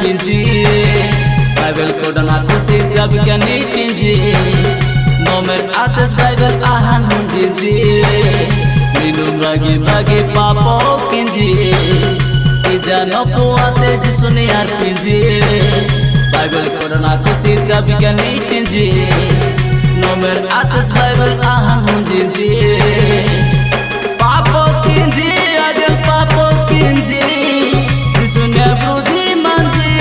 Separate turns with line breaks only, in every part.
pinji Bible kodan aku si jabi kan pinji Nomer atas Bible ahan hunjinji Minum lagi papo kinji Ijano puate jisuni ar pinji Bible kodan aku si jabi kan pinji Nomer atas Bible ahan hunjinji Papo kinji ajal papo kinji Jisunya brudi manji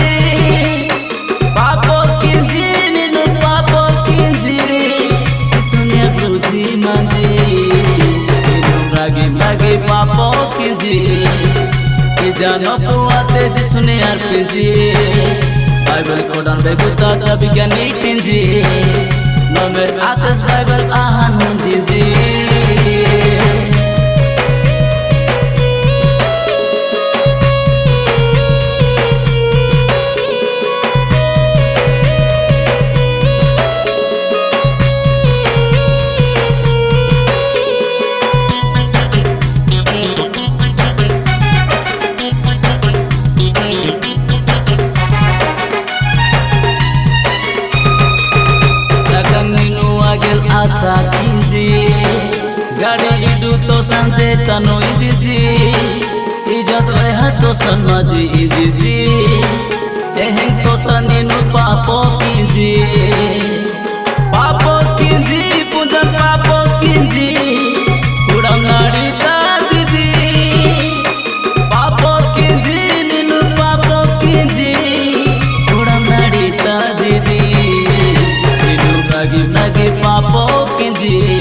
Papo kinji ninu papo kinji Jisunya brudi manji Minum lagi papo kinji Ijano puate jisuni ar pinji Bible kodan beguta jabi kan pinji Nomer atas Bible ahan hunjinji asa kinji gadi idu to sanje tano injiji ijat reha to sanmaji injiji eheng to saninu papo kinji punjan papo kinji udam nadi ta didi papo kinji ninu papo kinji udam nadi ta didi lagi papo kinji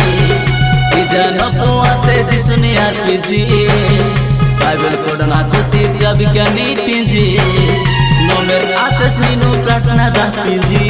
Ijano puate jisuni ar pinji Bible kodan aku si jabi kan pinji Nomer atas ninu pratna dah pinji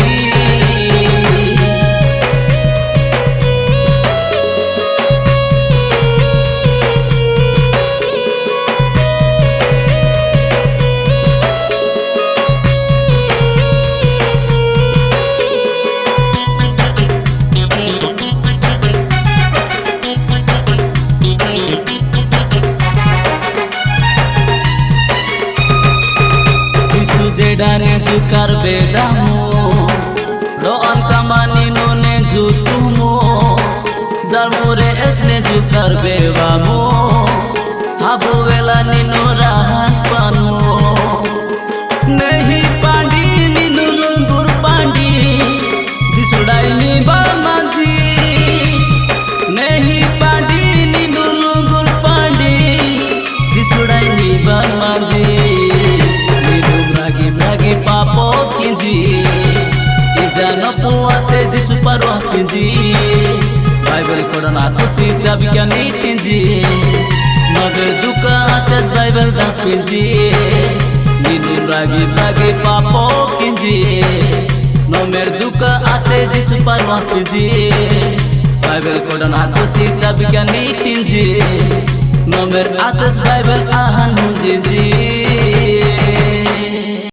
Jedane jukar bedamu doan kamani nune jutumu dalmure esne jukar bewamu habu vela ninu rahan panu nehi pandi ninu lungur pandi jisudai ni bamanji nehi pandi ninu lungur pandi jisudai ni bamanji papo kinji Ijano puate jisu paruah kinji Bible kodan aku si jabi kan pinji Nomer duka atas Bible dah pinji Minum lagi papo kinji Nomer duka atas jisu paruah kinji Bible kodan aku si jabi kan pinji Nomer atas Bible ahan